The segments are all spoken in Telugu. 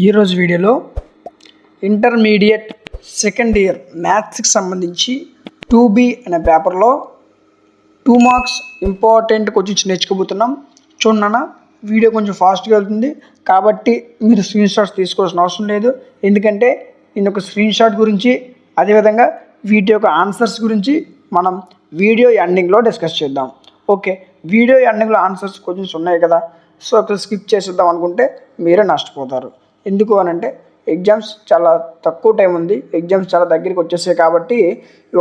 ఈరోజు వీడియోలో ఇంటర్మీడియట్ సెకండ్ ఇయర్ మ్యాథ్స్కి సంబంధించి 2B అనే పేపర్లో 2 మార్క్స్ ఇంపార్టెంట్ క్వశ్చన్స్ నేర్చుకోబోతున్నాం. చూడన్నా వీడియో కొంచెం ఫాస్ట్గా వెళ్తుంది కాబట్టి మీరు స్క్రీన్ షాట్స్ తీసుకోవాల్సిన అవసరం లేదు. ఎందుకంటే నేను ఒక స్క్రీన్ షాట్ గురించి అదేవిధంగా వీటి యొక్క ఆన్సర్స్ గురించి మనం వీడియో ఎండింగ్లో డిస్కస్ చేద్దాం. ఓకే, వీడియో ఎండింగ్లో ఆన్సర్స్ క్వశ్చన్స్ ఉన్నాయి కదా, సో అక్కడ స్కిప్ చేసేద్దాం అనుకుంటే మీరే నష్టపోతారు. ఎందుకు అని అంటే ఎగ్జామ్స్ చాలా తక్కువ టైం ఉంది, ఎగ్జామ్స్ చాలా దగ్గరికి వచ్చేసాయి కాబట్టి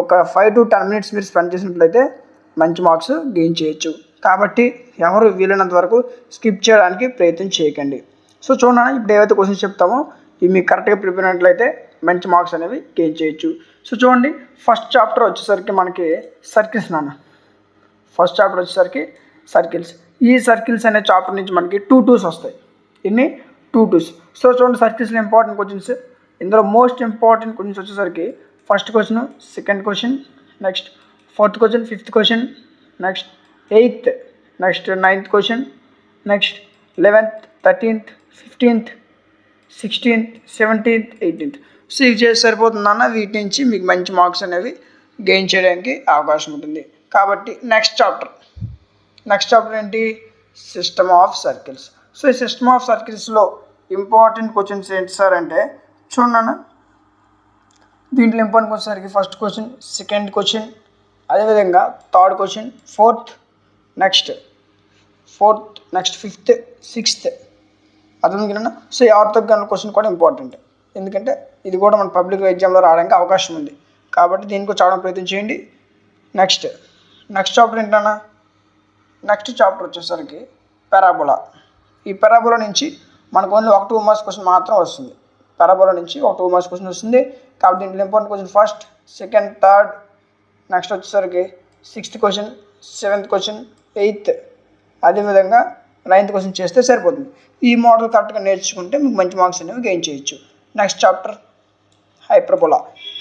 ఒక 5 to 10 minutes మీరు స్పెండ్ చేసినట్లయితే మంచి మార్క్స్ గెయిన్ చేయొచ్చు. కాబట్టి ఎవరు వీలైనంత వరకు స్కిప్ చేయడానికి ప్రయత్నం చేయకండి. సో చూడండి, ఇప్పుడు ఏవైతే క్వశ్చన్స్ చెప్తామో ఇవి మీకు కరెక్ట్గా ప్రిపేర్ అయినట్లయితే మంచి మార్క్స్ అనేవి గెయిన్ చేయొచ్చు. సో చూడండి, ఫస్ట్ చాప్టర్ వచ్చేసరికి మనకి సర్కిల్స్ ఫస్ట్ చాప్టర్ వచ్చేసరికి సర్కిల్స్. ఈ సర్కిల్స్ అనే చాప్టర్ నుంచి మనకి 2 2s వస్తాయి. ఇన్ని 2 2s. సో చూడండి, సర్కిల్స్లో ఇంపార్టెంట్ క్వశ్చన్స్, ఇందులో మోస్ట్ ఇంపార్టెంట్ క్వశ్చన్స్ వచ్చేసరికి first question, second question, next 4th question, 5th question, next 8th, next 9th question, next 11th, 13th, 15th, 16th, 17th, 18th. So ఇవి చేసి సరిపోతుందన్న, వీటి నుంచి మీకు మంచి మార్క్స్ అనేవి గెయిన్ చేయడానికి అవకాశం ఉంటుంది. కాబట్టి నెక్స్ట్ చాప్టర్ ఏంటి? System of circles. సో ఈ సిస్టమ్ ఆఫ్ సర్కిల్స్లో ఇంపార్టెంట్ క్వశ్చన్స్ ఏంటి సార్ అంటే చూడన్నా, దీంట్లో ఇంపార్టెంట్ క్వశ్చన్సరికి ఫస్ట్ క్వశ్చన్, సెకండ్ క్వశ్చన్, అదేవిధంగా third question, next 5th, 6th. అర్థం. సో ఈ ఆర్థోగోనల్ క్వశ్చన్ కూడా ఇంపార్టెంట్, ఎందుకంటే ఇది కూడా మన పబ్లిక్ ఎగ్జామ్లో రావడానికి అవకాశం ఉంది కాబట్టి దీనికి చదవడం ప్రయత్నం చేయండి. నెక్స్ట్ చాప్టర్ ఏంటన్నా? నెక్స్ట్ చాప్టర్ వచ్చేసరికి పారాబోలా. ఈ పారాబోలా నుంచి మనకు ఓన్లీ ఒక 2 మార్క్స్ క్వశ్చన్ మాత్రం వస్తుంది. పారాబోలా నుంచి ఒక 2 మార్క్స్ క్వశ్చన్ వస్తుంది కాబట్టి దీంట్లో important question first, second, third, next వచ్చేసరికి 6th question, 7th question, 8th, అదేవిధంగా 9th క్వశ్చన్ చేస్తే సరిపోతుంది. ఈ మోడల్ కరెక్ట్గా నేర్చుకుంటే మీకు మంచి మార్క్స్ అనేవి గెయిన్ చేయొచ్చు. నెక్స్ట్ చాప్టర్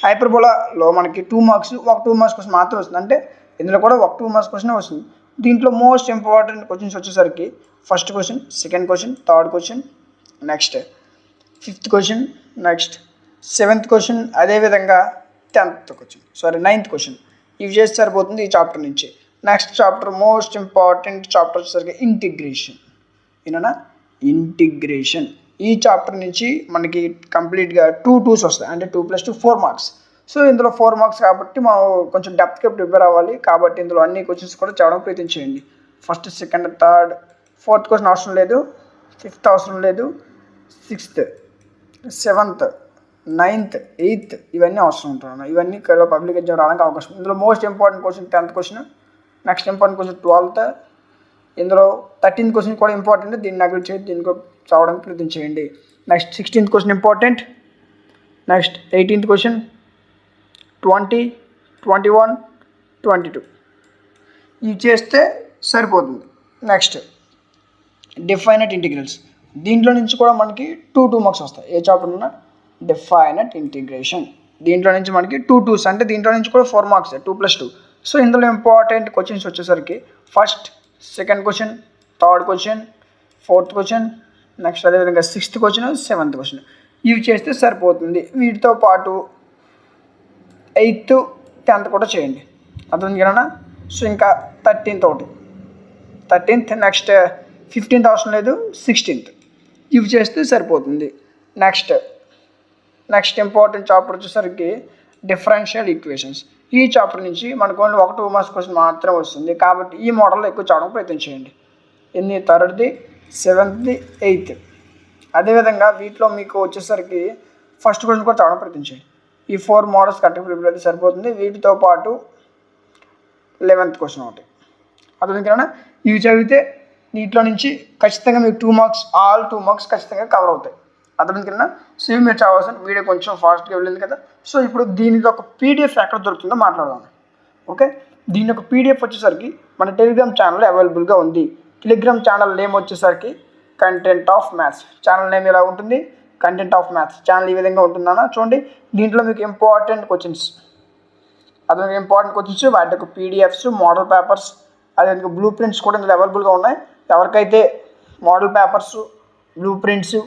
హైపర్బోలాలో మనకి 2 మార్క్స్, ఒక 2 మార్క్స్ క్వశ్చన్ మాత్రం వస్తుంది. అంటే ఇందులో కూడా ఒక 2 మార్క్స్ క్వశ్చన్ వస్తుంది. దీంట్లో మోస్ట్ ఇంపార్టెంట్ క్వశ్చన్స్ వచ్చేసరికి first question, second question, third question, next 5th question, next 7th question, అదేవిధంగా 9th క్వశ్చన్. ఇవి చేస్తే సరిపోతుంది ఈ చాప్టర్ నుంచి. Next chapter most important chapter వచ్చేసరికి ఇంటిగ్రేషన్. ఇంటిగ్రేషన్ ఈ చాప్టర్ నుంచి మనకి కంప్లీట్గా 2 2s వస్తాయి, అంటే 2 + 2 4 మార్క్స్. సో ఇందులో 4 మార్క్స్ కాబట్టి మనం కొంచెం డెప్త్గా ప్రిపేర్ అవ్వాలి కాబట్టి ఇందులో అన్ని క్వశ్చన్స్ కూడా చదవడం ప్రయత్నం చేయండి. First, second, third, 4th question అవసరం లేదు, 5th అవసరం లేదు, 6th, 7th, 9th, 8th ఇవన్నీ అవసరం ఉంటున్నాయి. ఇవన్నీ పబ్లిక్ ఎగ్జామ్ రావడానికి అవకాశం. ఇందులో most important question 10th question, next important question 12th, ఇందులో 13th క్వశ్చన్ కూడా ఇంపార్టెంట్, దీన్ని నెగ్లెక్ట్ చేసి దీనికి చదవడానికి ప్రయత్నం చేయండి. Next 16th question important, next 18th question, 20, 21, 22 ఇవి చేస్తే సరిపోతుంది. Next definite integrals. దీంట్లో నుంచి కూడా మనకి 2 మార్క్స్ వస్తాయి. ఏ చాప్టర్ ఉన్నా డిఫైనైట్ ఇంటిగ్రేషన్. దీంట్లో నుంచి మనకి 2 2s, అంటే దీంట్లో నుంచి కూడా 4 మార్క్స్, 2 + 2. సో ఇందులో ఇంపార్టెంట్ క్వశ్చన్స్ వచ్చేసరికి first, second question, third question, 4th question, next అదేవిధంగా 6th క్వశ్చన్, 7th క్వశ్చన్. ఇవి చేస్తే సరిపోతుంది. వీటితో పాటు 8th, 10th కూడా చేయండి. అర్థం కదా? సో ఇంకా 13th, నెక్స్ట్ 15th అవసరం లేదు, 16th ఇవి చేస్తే సరిపోతుంది. నెక్స్ట్ ఇంపార్టెంట్ చాప్టర్ వచ్చేసరికి డిఫరెన్షియల్ ఈక్వేషన్స్. ఈ చాప్టర్ నుంచి మనకు ఓన్లీ ఒక 2 మార్క్స్ క్వశ్చన్ మాత్రం వస్తుంది కాబట్టి ఈ మోడల్లో ఎక్కువ చదవడం ప్రయత్నం చేయండి. 3rd, 7th, 8th. అదేవిధంగా వీటిలో మీకు వచ్చేసరికి ఫస్ట్ క్వశ్చన్ కూడా చదవడం ప్రయత్నం చేయండి. ఈ 4 మోడల్స్ కరెక్ట్గా ప్రిపేర్ అయితే సరిపోతుంది. వీటితో పాటు 11th క్వశ్చన్ ఒకటి. అర్థం కదా? ఇవి చదివితే వీటిలో నుంచి ఖచ్చితంగా మీకు 2 మార్క్స్, ఆల్ 2 మార్క్స్ ఖచ్చితంగా కవర్ అవుతాయి. అర్థం కదా? సో ఇవి మీరు చదవాల్సిన వీడియో కొంచెం ఫాస్ట్గా వెళ్ళింది కదా. సో ఇప్పుడు దీనికి ఒక PDF ఎక్కడ దొరుకుతుందో మాట్లాడదాం. ఓకే, దీని యొక్క PDF వచ్చేసరికి మన టెలిగ్రామ్ ఛానల్లో అవైలబుల్గా ఉంది. టెలిగ్రామ్ ఛానల్ నేమ్ వచ్చేసరికి content of maths. Channel name ఇలా ఉంటుంది, కంటెంట్ ఆఫ్ మ్యాథ్స్. ఛానల్ ఈ విధంగా ఉంటుందన్న. చూడండి, దీంట్లో మీకు ఇంపార్టెంట్ క్వశ్చన్స్, వాటి యొక్క PDFs, మోడల్ పేపర్స్, అదేవిధంగా బ్లూ ప్రింట్స్ కూడా ఇందులో అవైలబుల్గా ఉన్నాయి. ఎవరికైతే model papers, blue prints,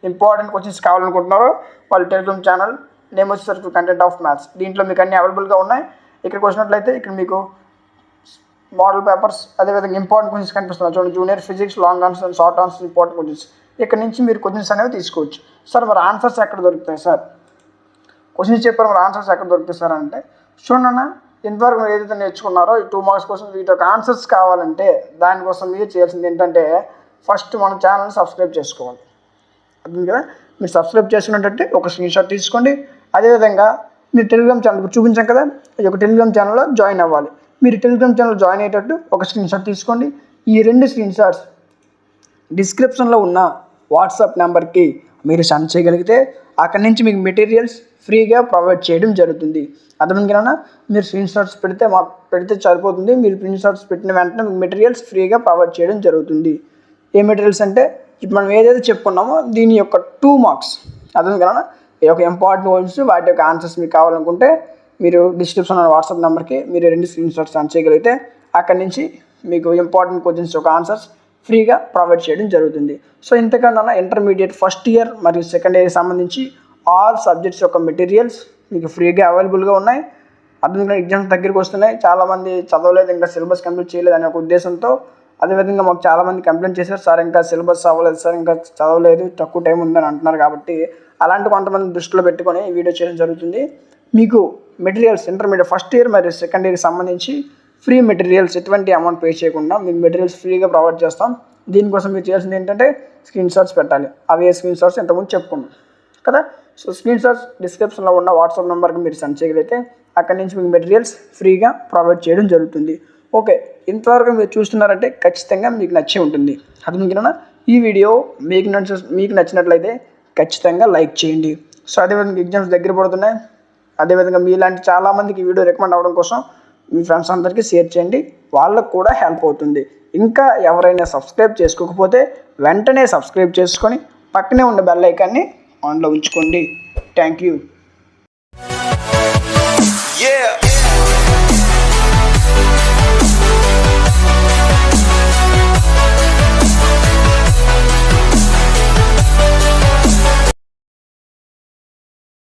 important questions కావాలనుకుంటున్నారో వాళ్ళు టెలిగ్రామ్ ఛానల్ నేమ్ వచ్చేసరికి కంటెంట్ ఆఫ్ మ్యాథ్స్, దీంట్లో మీకు అన్ని అవైలబుల్గా ఉన్నాయి. ఇక్కడికి వచ్చినట్లయితే ఇక్కడ మీకు మోడల్ పేపర్స్ అదేవిధంగా ఇంపార్టెంట్ క్వశ్చన్స్ కనిపిస్తున్నాయి చూడండి. Junior physics, long answers and short answers, important questions. ఇక్కడ నుంచి మీరు క్వశ్చన్స్ అనేవి తీసుకోవచ్చు. సార్ మరి ఆన్సర్స్ ఎక్కడ దొరుకుతాయి సార్, క్వశ్చన్స్ చెప్పారు మరి ఆన్సర్స్ ఎక్కడ దొరుకుతాయి సార్ అంటే, చూడన్నా ఇంతవరకు మీరు ఏదైతే నేర్చుకున్నారో ఈ 2 మార్క్స్ కోసం వీటి యొక్క ఆన్సర్స్ కావాలంటే దానికోసం మీరు చేయాల్సింది ఏంటంటే ఫస్ట్ మన ఛానల్ని సబ్స్క్రైబ్ చేసుకోవాలి. అర్థం కదా, మీరు సబ్స్క్రైబ్ చేసుకున్నట్టే ఒక స్క్రీన్ షాట్ తీసుకోండి. అదేవిధంగా మీరు టెలిగ్రామ్ ఛానల్ చూపించాం కదా, ఈ యొక్క టెలిగ్రామ్ ఛానల్లో జాయిన్ అవ్వాలి. మీరు టెలిగ్రామ్ ఛానల్ జాయిన్ అయ్యేటట్టు ఒక స్క్రీన్ షాట్ తీసుకోండి. ఈ 2 స్క్రీన్ షాట్స్ డిస్క్రిప్షన్లో ఉన్న వాట్సాప్ నెంబర్కి మీరు సెండ్ చేయగలిగితే అక్కడి నుంచి మీకు మెటీరియల్స్ ఫ్రీగా ప్రొవైడ్ చేయడం జరుగుతుంది. అర్థమైందా, మీరు స్క్రీన్ షాట్స్ పెడితే సరిపోతుంది. మీరు స్క్రీన్ షాట్స్ పెట్టిన వెంటనే మీకు మెటీరియల్స్ ఫ్రీగా ప్రొవైడ్ చేయడం జరుగుతుంది. ఏ మెటీరియల్స్ అంటే ఇప్పుడు మనం ఏదైతే చెప్పుకున్నామో దీని యొక్క 2 మార్క్స్, అర్థమైందా, ఈ యొక్క ఇంపార్టెంట్ వర్డ్స్ వాటి యొక్క ఆన్సర్స్ మీకు కావాలనుకుంటే మీరు డిస్క్రిప్షన్ వాట్సాప్ నెంబర్కి మీరు 2 స్క్రీన్ షాట్స్ సెండ్ చేయగలిగితే అక్కడి నుంచి మీకు ఇంపార్టెంట్ క్వశ్చన్స్ యొక్క ఆన్సర్స్ ఫ్రీగా ప్రొవైడ్ చేయడం జరుగుతుంది. సో ఇంతకన్నా ఇంటర్మీడియట్ ఫస్ట్ ఇయర్ మరియు సెకండ్ ఇయర్కి సంబంధించి ఆల్ సబ్జెక్ట్స్ యొక్క మెటీరియల్స్ మీకు ఫ్రీగా అవైలబుల్గా ఉన్నాయి. అర్థంగా ఎగ్జామ్స్ దగ్గరికి వస్తున్నాయి, చాలామంది చదవలేదు, ఇంకా సిలబస్ కంప్లీట్ చేయలేదు అనే ఒక ఉద్దేశంతో. అదేవిధంగా మాకు చాలామంది కంప్లైంట్ చేశారు, సార్ ఇంకా సిలబస్ అవ్వలేదు సార్, ఇంకా చదవలేదు, తక్కువ టైం ఉందని అంటున్నారు. కాబట్టి అలాంటి కొంతమంది దృష్టిలో పెట్టుకొని ఈ వీడియో చేయడం జరుగుతుంది. మీకు మెటీరియల్స్ ఇంటర్మీడియట్ ఫస్ట్ ఇయర్ మరియు సెకండ్ ఇయర్కి సంబంధించి ఫ్రీ మెటీరియల్స్ ఎటువంటి అమౌంట్ పే చేయకుండా మీకు మెటీరియల్స్ ఫ్రీగా ప్రొవైడ్ చేస్తాం. దీనికోసం మీరు చేయాల్సింది ఏంటంటే స్క్రీన్ షాట్స్ పెట్టాలి. అవి ఏ స్క్రీన్ షాట్స్ ఇంతకుముందు చెప్పుకున్నాం కదా. సో స్క్రీన్ షాట్స్ డిస్క్రిప్షన్లో ఉన్న వాట్సాప్ నెంబర్కి మీరు సెండ్ చేయగలిగితే అక్కడి నుంచి మీకు మెటీరియల్స్ ఫ్రీగా ప్రొవైడ్ చేయడం జరుగుతుంది. ఓకే, ఇంతవరకు మీరు చూస్తున్నారంటే ఖచ్చితంగా మీకు నచ్చే ఉంటుంది. అది మీకు ఈ వీడియో మీకు నచ్చినట్లయితే ఖచ్చితంగా లైక్ చేయండి. సో అదేవిధంగా ఎగ్జామ్స్ దగ్గర పడుతున్నాయి. అదేవిధంగా మీలాంటి చాలామందికి ఈ వీడియో రికమెండ్ అవ్వడం కోసం మీ ఫ్రెండ్స్ అందరికీ షేర్ చేయండి, వాళ్ళకు కూడా హెల్ప్ అవుతుంది. ఇంకా ఎవరైనా సబ్స్క్రైబ్ చేసుకోకపోతే వెంటనే సబ్స్క్రైబ్ చేసుకొని పక్కనే ఉన్న బెల్ ఐకాన్ని ఆన్లో ఉంచుకోండి. Thank you.